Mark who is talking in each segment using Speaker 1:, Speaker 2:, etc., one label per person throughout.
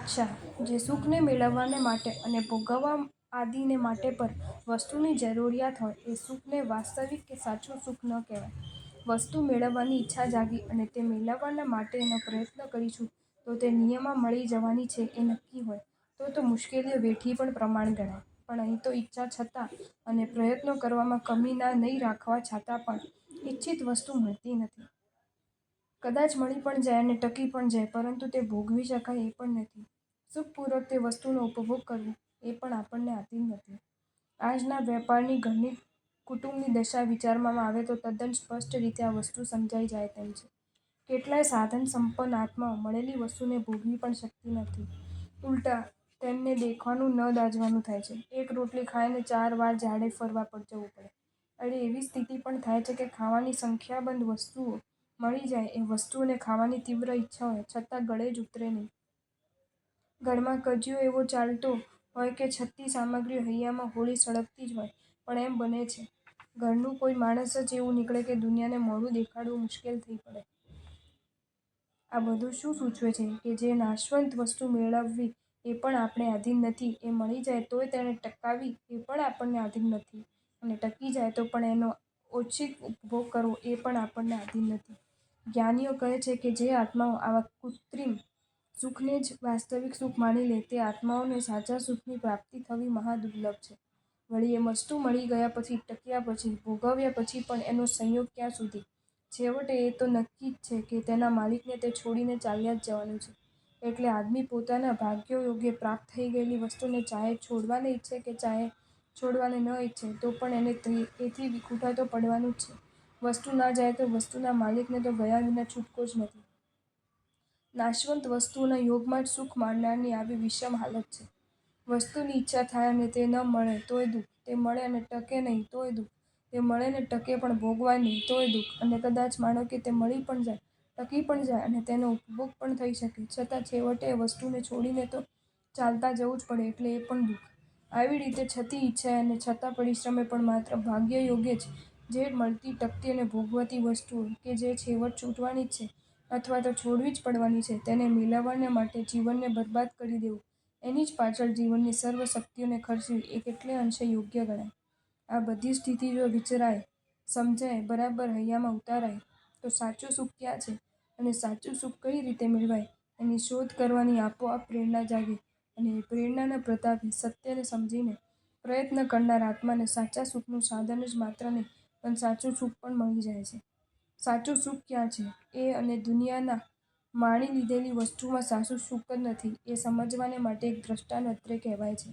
Speaker 1: બાદશાહ, જે સુખને મેળવવાને માટે અને ભોગવવા આદિને માટે પર વસ્તુની જરૂરિયાત હોય, એ સુખને વાસ્તવિક કે સાચું સુખ ન કહેવાય. વસ્તુ મેળવવાની ઈચ્છા જાગી અને તે મેળવવાના માટેનો પ્રયત્ન કરીશું તો તે નિયમમાં મળી જવાની છે એ નક્કી હોય, તો મુશ્કેલીઓ વેઠવી પણ પ્રમાણ ગણાય. પણ અહીં તો ઈચ્છા છતાં અને પ્રયત્નો કરવામાં કમી ના નહીં રાખવા છતાં પણ ઇચ્છિત વસ્તુ મળતી નથી. કદાચ મળી પણ જાય અને ટકી પણ જાય, પરંતુ તે ભોગવી શકાય એ પણ નથી. સુખપૂર્વક તે વસ્તુનો ઉપભોગ કરવો એ પણ આપણને આધીન નથી. આજના વેપારની, ઘરની, કુટુંબની દશા વિચારવામાં આવે તો તદ્દન સ્પષ્ટ રીતે આ વસ્તુ સમજાઈ જાય તેમ છે. કેટલાય સાધન સંપન્ન આત્માઓ મળેલી વસ્તુને ભોગવી પણ શકતી નથી. ઉલટા તેમને દેખવાનું ન દાઝવાનું થાય છે. એક રોટલી ખાઈને 4 વાર ઝાડે ફરવા જવું પડે. અરે એવી સ્થિતિ પણ થાય છે કે ખાવાની સંખ્યાબંધ વસ્તુઓ મળી જાય, એ વસ્તુઓને ખાવાની તીવ્ર ઈચ્છા હોય છતાં ગળે જ ઉતરે નહીં. ઘરમાં કજિયો એવો ચાલતો હોય કે છતી સામગ્રીઓ હૈયામાં હોળી સળગતી જ હોય, પણ એમ બને છે ઘરનું કોઈ માણસ જ એવું નીકળે કે દુનિયાને મોઢું દેખાડવું મુશ્કેલ થઈ પડે. આ બધું શું સૂચવે છે કે જે નાશવંત વસ્તુ મેળવવી એ પણ આપણે આધીન નથી, એ મળી જાય તોય તેને ટકાવવી એ પણ આપણને આધીન નથી, અને ટકી જાય તો પણ એનો ઔછિક ઉપભોગ કરવો એ પણ આપણને આધીન નથી. જ્ઞાનીઓ કહે છે કે જે આત્માઓ આવા કૃત્રિમ સુખને જ વાસ્તવિક સુખ માની લે, તે આત્માઓને સાચા સુખની પ્રાપ્તિ થવી મહાદુર્લભ છે. વળી એ વસ્તુ મળી ગયા પછી, ટક્યા પછી, ભોગવ્યા પછી પણ એનો સંયોગ ક્યાં સુધી? છેવટે એ તો નક્કી જ છે કે તેના માલિકને તે છોડીને ચાલ્યા જ જવાનું છે. એટલે આદમી પોતાના ભાગ્યયોગે પ્રાપ્ત થઈ ગયેલી વસ્તુને ચાહે છોડવાને ઈચ્છે કે ચાહે છોડવાને ન ઈચ્છે તો પણ એને એથી વિખૂટા તો પડવાનું જ છે. વસ્તુ ના જાય તો વસ્તુના માલિકને તો ગયા વિના છૂટકો જ નથી. નાશવંત વસ્તુઓના યોગમાં જ સુખ માણનારની આવી વિષમ હાલત છે. વસ્તુની ઈચ્છા થાય અને તે ન મળે તોય દુઃખ, તે મળે અને ટકે નહીં તોય દુઃખ, તે મળે ને ટકે પણ ભોગવાય નહીં તોય દુઃખ, અને કદાચ માનો કે તે મળી પણ જાય, ટકી પણ જાય અને તેનો ઉપભોગ પણ થઈ શકે, છતાં છેવટે એ વસ્તુને છોડીને તો ચાલતા જવું જ પડે એટલે એ પણ દુઃખ. આવી રીતે છતી ઈચ્છાએ અને છતાં પરિશ્રમે પણ માત્ર ભાગ્યયોગે જ જે મળતી, ટકતી અને ભોગવાતી વસ્તુઓ કે જે છેવટ છૂટવાની જ છે અથવા તો છોડવી જ પડવાની છે, તેને મેળવવાને માટે જીવનને બરબાદ કરી દેવું, એની જ પાછળ જીવનની સર્વ શક્તિઓને ખર્ચવી એ કેટલે અંશે યોગ્ય ગણાય? આ બધી સ્થિતિ જો વિચરાય, સમજાય, બરાબર હૈયામાં ઉતારાય તો સાચું સુખ ક્યાં છે અને સાચું સુખ કઈ રીતે મેળવાય એની શોધ કરવાની આપોઆપ પ્રેરણા જાગે, અને એ પ્રેરણાના પ્રતાપે સત્યને સમજીને પ્રયત્ન કરનાર આત્માને સાચા સુખનું સાધન જ માત્ર નહીં પણ સાચું સુખ પણ મળી જાય છે. સાચું સુખ ક્યાં છે એ અને દુનિયાના માણી લીધેલી વસ્તુમાં સાચું સુખ જ નથી, એ સમજવાને માટે એક દ્રષ્ટાંત અત્રે કહેવાય છે.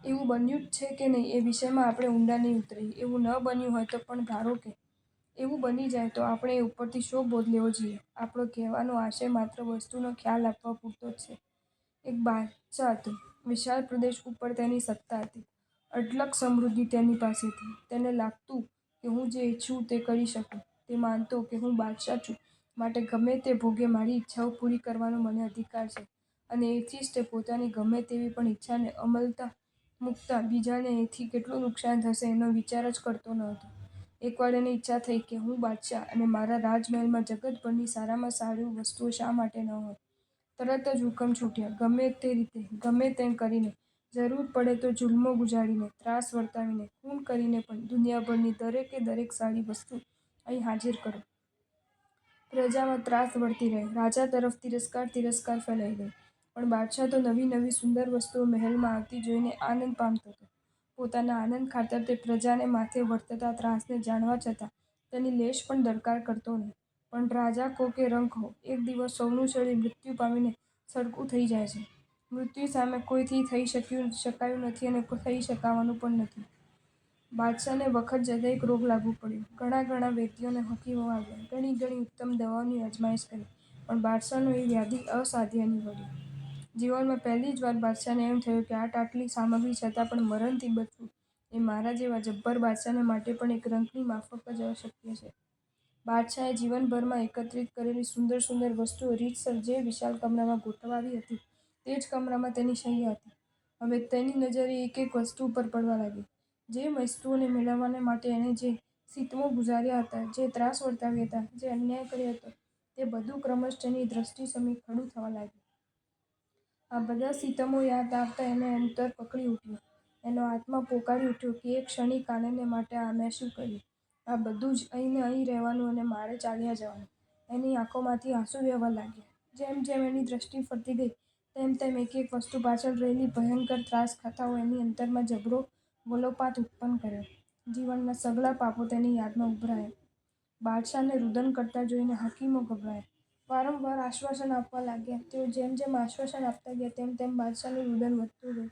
Speaker 1: એવું બન્યું જ છે કે નહીં એ વિષયમાં આપણે ઊંડા નહીં ઉતરીએ. એવું ન બન્યું હોય તો પણ ધારો કે એવું બની જાય તો આપણે એ ઉપરથી શો બોધ લેવો જોઈએ? આપણો કહેવાનો આશય માત્ર વસ્તુનો ખ્યાલ આપવા પૂરતો જ છે. એક બાદશાહ હતો. વિશાળ પ્રદેશ ઉપર તેની સત્તા હતી. અઢળક સમૃદ્ધિ તેની પાસે હતી. તેને લાગતું કે હું જે ઈચ્છું તે કરી શકું. તે માનતો કે હું બાદશાહ છું, માટે ગમે તે ભોગે મારી ઈચ્છાઓ પૂરી કરવાનો મને અધિકાર છે, અને એથી જ તે પોતાની ગમે તેવી પણ ઈચ્છાને અમલમાં મૂકતા બીજાને એથી કેટલું નુકસાન થશે એનો વિચાર જ કરતો ન હતો. એકવાર એને ઈચ્છા થઈ કે હું બાદશાહ અને મારા રાજમહેલમાં જગતભરની સારામાં સારી વસ્તુઓ શા માટે ન હોય? તરત જ હુકમ છૂટ્યા, ગમે તે રીતે, ગમે તેમ કરીને, જરૂર પડે તો જુલ્મો ગુજારીને, ત્રાસ વર્તાવીને, ખૂન કરીને પણ દુનિયાભરની દરેકે દરેક સારી વસ્તુ અહીં હાજર કરો. પ્રજામાં ત્રાસ વર્તી રહે. રાજા તરફ તિરસ્કાર ફેલાઈ ગઈ. પણ બાદશાહ તો નવી નવી સુંદર વસ્તુઓ મહેલમાં આવતી જોઈને આનંદ પામતો હતો. પોતાના આનંદ ખાતર તે પ્રજાને માથે વર્તતા ત્રાસને જાણવા છતાં તેની લેશ પણ દરકાર કરતો નહીં. પણ રાજા કહો કે રંક કહો, એક દિવસ સૌનું શરીર મૃત્યુ પામીને સળગું થઈ જાય છે. મૃત્યુ સામે કોઈથી થઈ શકાયું નથી અને થઈ શકાવાનું પણ નથી. બાદશાહને વખત જતાં એક રોગ લાગુ પડ્યો. ઘણા વૈદ્યોને હકીમો આવ્યા. ઘણી ઉત્તમ દવાઓની અજમાયશ કરી, પણ બાદશાહનો એ વ્યાધિ અસાધ્ય નીવડ્યો. જીવનમાં પહેલી જ વાર બાદશાહને એમ થયું કે આટલી સામગ્રી છતાં પણ મરણથી બચવું એ મારા જેવા જબ્બર બાદશાહને માટે પણ એક રંકની માફક જ અશક્ય છે. બાદશાહે જીવનભરમાં એકત્રિત કરેલી સુંદર વસ્તુઓ રીતસર જે વિશાળ કમરામાં ગોઠવાવી હતી તે જ કમરામાં તેની શૈયા હતી. હવે તેની નજર એ એક એક વસ્તુ ઉપર પડવા લાગી. જે વસ્તુઓને મેળવવાને માટે એણે જે સિતમો ગુજાર્યા હતા, જે ત્રાસ વર્તાવ્યા હતા, જે અન્યાય કર્યો હતો, તે બધું ક્રમશઃ તેની દૃષ્ટિ સમી ખડું થવા લાગ્યું. આ બધા સિતમો યાદ આવતા એને અંતર પકડી ઉઠ્યું. એનો આત્મા પોકારી ઉઠ્યો કે એક ક્ષણિક આનંદ માટે મેં શું કર્યું? આ બધું જ અહીં ને અહીં રહેવાનું અને મારે ચાલ્યા જવાનું. એની આંખોમાંથી આંસુ વહેવા લાગ્યા. જેમ જેમ એની દૃષ્ટિ ફરતી ગઈ તેમ તેમ એક એક વસ્તુ પાછળ રહેલી ભયંકર ત્રાસ કથાઓ એની અંતરમાં જબરો વલોપાત ઉત્પન્ન કર્યો. જીવનના સઘળા પાપો તેની યાદમાં ઉભરાયા. બાદશાહને રુદન કરતા જોઈને હકીમો ગભરાયા. વારંવાર આશ્વાસન આપવા લાગ્યા. તેઓ જેમ જેમ આશ્વાસન આપતા ગયા તેમ તેમ બાદશાહનું રુદન વધતું ગયું.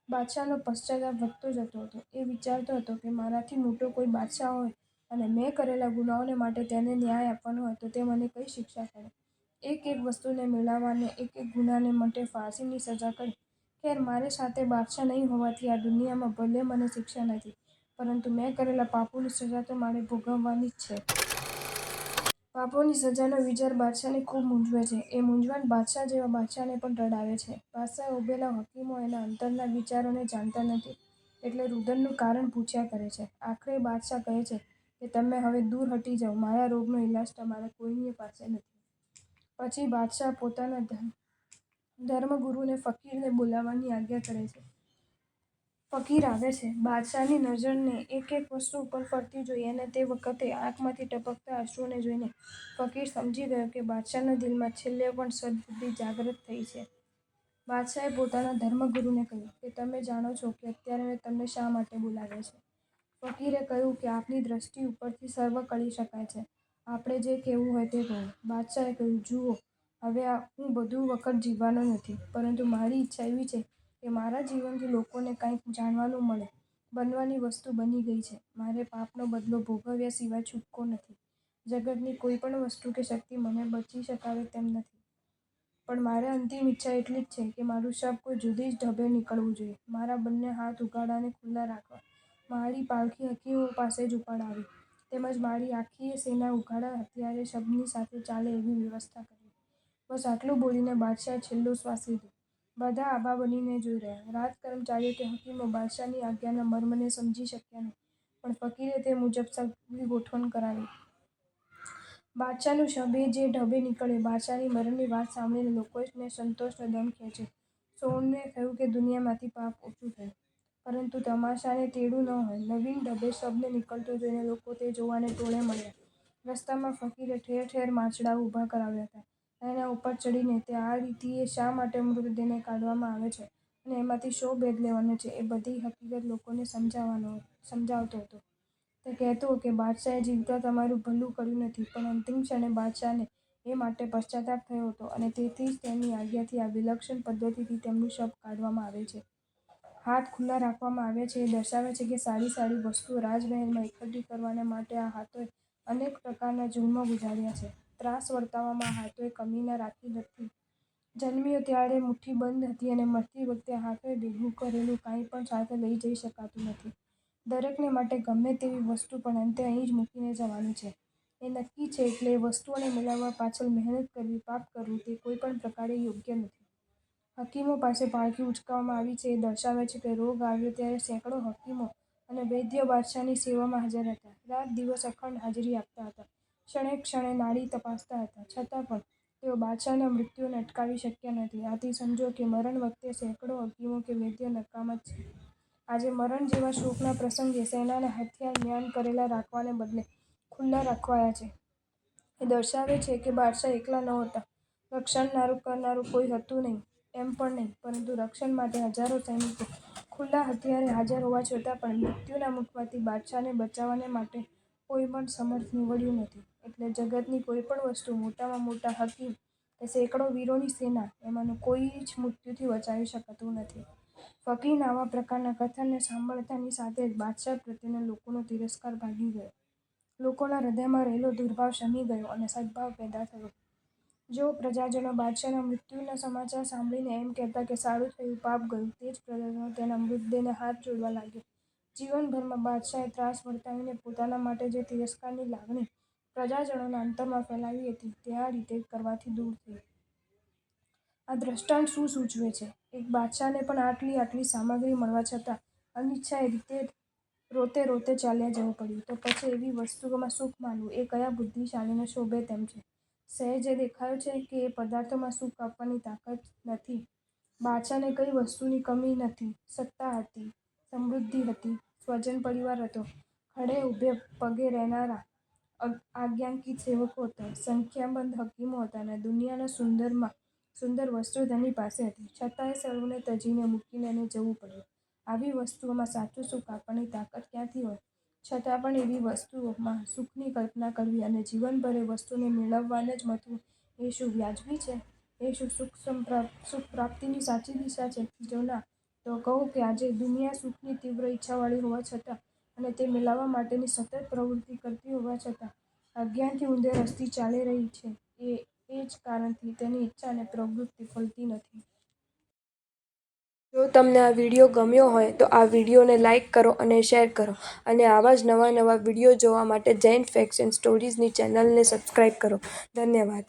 Speaker 1: બાદશાહનો પશ્ચાતાપ વધતો જતો હતો. એ વિચારતો હતો કે મારાથી મોટો કોઈ બાદશાહ હોય અને મેં કરેલા ગુનાહોને માટે તેને ન્યાય આપવાનો હોય તો તે મને કઈ શિક્ષા કરે? એક એક વસ્તુને મેળવવાને, એક એક ગુનાને માટે ફાંસીની સજા કરે. ખેર, મારી સાથે બાદશાહ નહીં હોવાથી આ દુનિયામાં ભલે મને શિક્ષા નથી, પરંતુ મેં કરેલા પાપોની સજા તો મારે ભોગવવાની જ છે. પાપોની સજાનો વિચાર બાદશાહને ખૂબ મૂંઝવે છે. એ મૂંઝવણ બાદશાહ જેવા બાદશાહને પણ રડાવે છે. પાસે ઊભેલા હકીમો એના અંતરના વિચારોને જાણતા નથી એટલે રુદનનું કારણ પૂછ્યા કરે છે. આખરે બાદશાહ કહે છે કે તમે હવે દૂર હટી જાઓ, મારા રોગનો ઈલાજ તમારા કોઈની પાસે નથી. પછી બાદશાહ પોતાના ધર્મગુરુને ફકીરને બોલાવવાની આજ્ઞા કરે છે. ફકીર આવે છે. બાદશાહની નજરને એક એક વસ્તુ ઉપર ફરતી જોઈ અને તે વખતે આંખમાંથી ટપકતા અશ્રુને જોઈને ફકીર સમજી ગયો કે બાદશાહના દિલમાં છેલ્લે પણ સદબુદ્ધિ જાગૃત થઈ છે. બાદશાહે પોતાના ધર્મગુરુને કહ્યું કે તમે જાણો છો કે અત્યારે મેં તમને શા માટે બોલાવ્યા છે? ફકીરે કહ્યું કે આપની દ્રષ્ટિ ઉપરથી સર્વ કરી શકાય છે. આપણે જે કહેવું હોય તે કહો. બાદશાહે કહ્યું, જુઓ, હવે હું બધું વખત જીવવાનો નથી, પરંતુ મારી ઈચ્છા એવી છે કે મારા જીવનથી લોકોને કંઈક જાણવાનું મળે. બનવાની વસ્તુ બની ગઈ છે. મારે પાપનો બદલો ભોગવ્યા સિવાય છૂટકો નથી. જગતની કોઈ પણ વસ્તુ કે શક્તિ મને બચી શકાવે તેમ નથી. પણ મારે અંતિમ ઈચ્છા એટલી જ છે કે મારું શબ કોઈ જુદી જ ઢબે નીકળવું જોઈએ. મારા બંને હાથ ઉઘાડા અને ખુલ્લા રાખવા. મારી પાલખી હકીમો પાસે જ ઉપાડાવી. તેમજ મારી આખી સેના ઉઘાડા હથિયારે શબની સાથે ચાલે એવી વ્યવસ્થા કરવી. બસ આટલું બોલીને બાદશાહે છેલ્લો શ્વાસ લીધો. બધા આભા બનીને જોઈ રહ્યા. રાજકર્મચારીઓ કે હકીમો બાદશાહની આજ્ઞાના મર્મને સમજી શક્યા નહીં, પણ ફકીરે તે મુજબ સઘળી ગોઠવણ કરાવી. બાદશાહનું શબ જે ઢબે નીકળ્યો. બાદશાહની મરણની વાત સાંભળીને લોકોને સંતોષનો દમ ખેંચ્યો. સૌને થયું કે દુનિયામાંથી પાપ ઓછું થયું. પરંતુ તમાશાને તેડું ન હોય. નવીન ઢબે શબને નીકળતો જોઈને લોકો તે જોવાને ટોળે મળ્યા. રસ્તામાં ફકીરે ઠેર ઠેર માંચડાઓ ઊભા કરાવ્યા હતા. એના ઉપર ચડીને તે આ રીતિએ શા માટે મૃતદેહને કાઢવામાં આવે છે અને એમાંથી શો ભેદ લેવાનો છે એ બધી હકીકત લોકોને સમજાવતો હતો. તે કહેતો કે બાદશાહે જીવતા તમારું ભલું કર્યું નથી, પણ અંતિમ ક્ષણે બાદશાહને એ માટે પશ્ચાતાપ થયો હતો અને તેથી જ તેની આજ્ઞાથી આ વિલક્ષણ પદ્ધતિથી તેમનું શબ કાઢવામાં આવે છે. હાથ ખુલ્લા રાખવામાં આવ્યા છે એ દર્શાવે છે કે સારી સારી વસ્તુઓ રાજમહેલમાં એકઠી કરવાને માટે આ હાથોએ અનેક પ્રકારના જુલ્મો ગુજાર્યા છે. ત્રાસ વર્તાવવામાં આ હાથોએ કમી રાખી નથી. જન્મ્યો ત્યારે મુઠ્ઠી બંધ હતી અને મરતી વખતે આ હાથોએ ભેગું કરેલું કાંઈ પણ સાથે લઈ જઈ શકાતું નથી. દરેકને માટે ગમે તેવી વસ્તુ પણ અંતે અહીં જ મૂકીને જવાની છે. એ નક્કી છે એટલે એ વસ્તુઓને મેળવવા પાછળ મહેનત કરવી, પાપ કરવું તે કોઈ પણ પ્રકારે યોગ્ય નથી. હકીમો પાસે પાલખી ઊંચકવામાં આવી છે એ દર્શાવે છે કે રોગ આવ્યો ત્યારે સેંકડો હકીમો અને વૈદ્યો બાદશાહની સેવામાં હાજર હતા. રાત દિવસ અખંડ હાજરી આપતા હતા. ક્ષણે ક્ષણે નાડી તપાસતા હતા. છતાં પણ તેઓ બાદશાહના મૃત્યુને અટકાવી શક્યા નથી. આથી સમજો કે મરણ વખતે સેંકડો હકીમો કે વૈદ્યો નકામા જ છે. આજે મરણ જેવા શોકના પ્રસંગે સેનાના હથિયાર મ્યાન કરેલા રાખવાને બદલે ખુલ્લા રખવાયા છે. એ દર્શાવે છે કે બાદશાહ એકલા નહોતા. રક્ષણ કરનારું કોઈ હતું નહીં એમ પણ નહીં, પરંતુ રક્ષણ માટે હજારો સૈનિકો ખુલ્લા હથિયારે હાજર હોવા છતાં પણ મૃત્યુના મુખમાંથી બાદશાહને બચાવવાને માટે કોઈ પણ સમર્થ નીવડ્યું નથી. એટલે જગતની કોઈ પણ વસ્તુ, મોટામાં મોટા હકીમ કે સેંકડો વીરોની સેના, એમાંનું કોઈ જ મૃત્યુથી બચાવી શકાતું નથી. ફકીરના આવા પ્રકારના કથનને સાંભળતાની સાથે જ બાદશાહ પ્રત્યેનો લોકોનો તિરસ્કાર ભાગી ગયો. લોકોના હૃદયમાં રહેલો દુર્ભાવ શમી ગયો અને સદ્ભાવ પેદા થયો. જો પ્રજાજનો બાદશાહના મૃત્યુના સમાચાર સાંભળીને એમ કહેતા કે સારું થયું, પાપ ગયું, તે જ પ્રજાજનો તેના મૃતદેહને હાથ જોડવા લાગ્યા. જીવનભરમાં બાદશાહે ત્રાસ વર્તાવીને પોતાના માટે જે તિરસ્કારની લાગણી પ્રજાજનોના અંતરમાં ફેલાવી હતી તે આ રીતે કરવાથી દૂર થઈ. આ દ્રષ્ટાંત શું સૂચવે છે? એક બાદશાહને પણ આટલી આટલી સામગ્રી મળવા છતાં અનિચ્છાએ રીતે રોતે રોતે ચાલ્યા જવું પડ્યું. તો પછી એવી વસ્તુઓમાં સુખ માનવું એ કયા બુદ્ધિશાળીને શોભે તેમ છે? સહેજે દેખાયું છે કે એ પદાર્થોમાં સુખ આપવાની તાકત નથી. બાદશાહને કઈ વસ્તુની કમી નથી. સત્તા હતી, સમૃદ્ધિ હતી, સ્વજન પરિવાર હતો, ખડે ઊભે પગે રહેનારા આજ્ઞાંકિત સેવકો હતા, સંખ્યાબંધ હકીમો હતા અને દુનિયાના સુંદરમાં સુંદર વસ્તુઓ તેની પાસે હતી. છતાંય સર્વને તજીને મૂકીને એને જવું પડ્યું. આવી વસ્તુઓમાં સાચું સુખ આપવાની તાકાત ક્યાંથી હોય? છતાં પણ એવી વસ્તુઓમાં સુખની કલ્પના કરવી અને જીવનભર એ વસ્તુને મેળવવાને જ મથવું એ શું વ્યાજબી છે? એ શું સુખ પ્રાપ્તિની સાચી દિશા છે? જો ના, તો કહો કે આજે દુનિયા સુખની તીવ્ર ઈચ્છાવાળી હોવા છતાં અને તે મેળવવા માટેની સતત પ્રવૃત્તિ કરતી હોવા છતાં અજ્ઞાનથી ઊંધે રસ્તે ચાલી રહી છે. એ જ કારણથી તેની ઈચ્છા અને પ્રવૃત્તિ ફળતી નથી. જો તમને આ વિડીયો ગમ્યો હોય તો આ વિડીયોને લાઇક કરો અને શેર કરો અને આવા જ નવા વિડીયો જોવા માટે જૈન ફેક્ટ્સ એન્ડ સ્ટોરીઝની ચેનલને સબસ્ક્રાઈબ કરો. ધન્યવાદ.